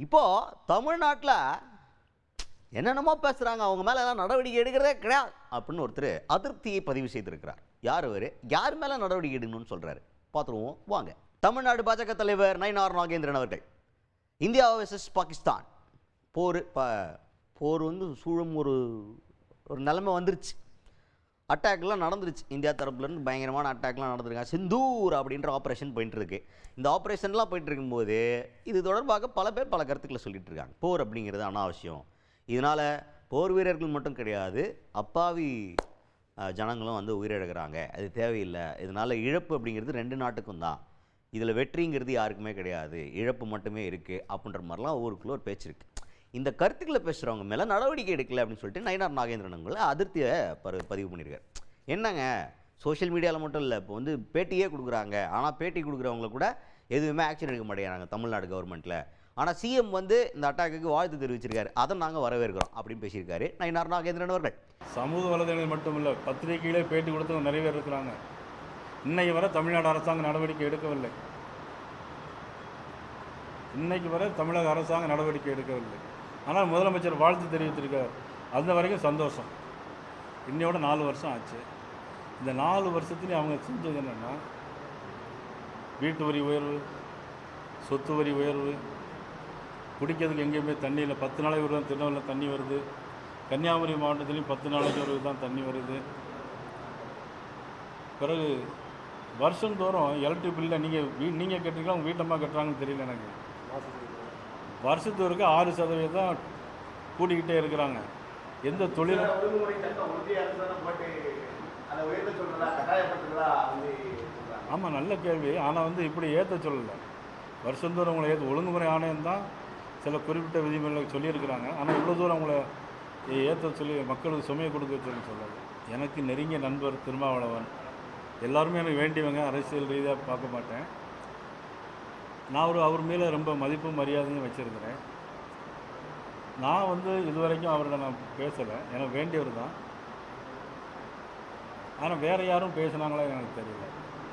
இப்போது தமிழ்நாட்டில் என்னென்னமோ பேசுகிறாங்க, அவங்க மேலே எல்லாம் நடவடிக்கை எடுக்கிறதே கிடையாது அப்படின்னு ஒருத்தர் அதிருப்தியை பதிவு செய்திருக்கிறார். யார் அவர்? யார் மேலே நடவடிக்கை எடுக்கணும்னு சொல்கிறாரு, பார்த்துருவோம் வாங்க. தமிழ்நாடு பாஜக தலைவர் நயினார் நாகேந்திரன் அவர்கள் இந்தியா வெர்சஸ் பாகிஸ்தான் போர் சூழும் ஒரு நிலைமை வந்துருச்சு. அட்டாக்லாம் நடந்துருச்சு. இந்தியா தரப்புலேருந்து பயங்கரமான அட்டாக்லாம் நடந்துருக்காங்க. சிந்தூர் அப்படின்ற ஆப்ரேஷன் போயிட்டு இருக்கு. இந்த ஆப்ரேஷன்லாம் போயிட்டு இருக்கும்போது இது தொடர்பாக பல பேர் பல கருத்துக்களை சொல்லிட்டு இருக்காங்க. போர் அப்படிங்கிறது அனாவசியம், இதனால் போர் வீரர்கள் மட்டும் கிடையாது, அப்பாவி ஜனங்களும் உயிரிழக்கிறாங்க, அது தேவையில்லை, இதனால் இழப்பு அப்படிங்கிறது 2 நாட்டுக்கும் தான், இதில் வெற்றிங்கிறது யாருக்குமே கிடையாது, இழப்பு மட்டுமே இருக்குது அப்படின்ற மாதிரிலாம் ஊருக்குள்ள ஒரு பேச்சு இருக்குது. இந்த கருத்துக்களை பேசுகிறவங்க மேலே நடவடிக்கை எடுக்கலை அப்படின்னு சொல்லிட்டு நயினார் நாகேந்திரன் அதிருப்தியை பதிவு பண்ணியிருக்காரு. என்னங்க, சோஷியல் மீடியாவில் மட்டும் இல்லை, இப்போ பேட்டியே கொடுக்குறாங்க, ஆனால் பேட்டி கொடுக்குறவங்கள கூட எதுவுமே ஆக்ஷன் எடுக்க மாட்டேங்கிறாங்க தமிழ்நாடு கவர்மெண்ட்டில். ஆனால் சிஎம் இந்த அட்டாக்குக்கு வாழ்த்து தெரிவிச்சிருக்காரு, அதை நாங்கள் வரவேற்கிறோம் அப்படின்னு பேசியிருக்காரு நயினார் நாகேந்திரன் அவர்கள். சமூக வலைதளங்கள் மட்டுமில்லை, பத்திரிகைகளே பேட்டி கொடுத்து நிறைய பேர் இருக்கிறாங்க. இன்னைக்கு வரை தமிழ்நாடு அரசாங்கம் நடவடிக்கை எடுக்கவில்லை. இன்னைக்கு வரை தமிழக அரசாங்கம் நடவடிக்கை எடுக்கவில்லை. ஆனால் முதலமைச்சர் வாழ்த்து தெரிவித்திருக்கார், அந்த வரைக்கும் சந்தோஷம். இன்னையோட 4 வருஷம் ஆச்சு. இந்த 4 வருஷத்துலேயும் அவங்க செஞ்சது என்னென்னா, வீட்டு வரி உயர்வு, சொத்து வரி உயர்வு, குடிக்கிறதுக்கு எங்கேயுமே தண்ணி இல்லை. 10 நாளைக்கு ஒரு தான் திருநெல்வேலியில் தண்ணி வருது. கன்னியாகுமரி மாவட்டத்துலேயும் 10 நாளைக்கு ஒரு தான் தண்ணி வருது. பிறகு வருஷந்தோறும் எலக்ட்ரிக் பில்லில் நீங்கள் கட்டுறீங்களா, உங்கள் வீட்டம்மா கட்டுறாங்கன்னு தெரியல எனக்கு. வருஷத்துக்கு 6% கூட்டிக்கிட்டே இருக்கிறாங்க. எந்த தொழில் ஆமாம், நல்ல கேள்வி. ஆனால் இப்படி ஏற்ற சொல்லலை. வருஷந்தோறும் உங்களை ஒழுங்குமுறை ஆணையம் தான் சில குறிப்பிட்ட விதிமுறைகளை சொல்லியிருக்கிறாங்க. ஆனால் இவ்வளோ தூரம் அவங்கள ஏற்ற சொல்லி மக்களுக்கு சுமையை கொடுக்க சொல்லலை. எனக்கு நெருங்கிய நண்பர் திருமாவளவன், எல்லாருமே எனக்கு வேண்டியவங்க, அரசியல் ரீதியாக பார்க்க மாட்டேன். நான் அவர் மேலே ரொம்ப மதிப்பும் மரியாதையும் வச்சுருக்கிறேன். நான் இதுவரைக்கும் அவர்கிட்ட நான் பேசலை, எனக்கு வேண்டியவர் தான். ஆனால் வேறு யாரும் பேசுனாங்களா எனக்கு தெரியல.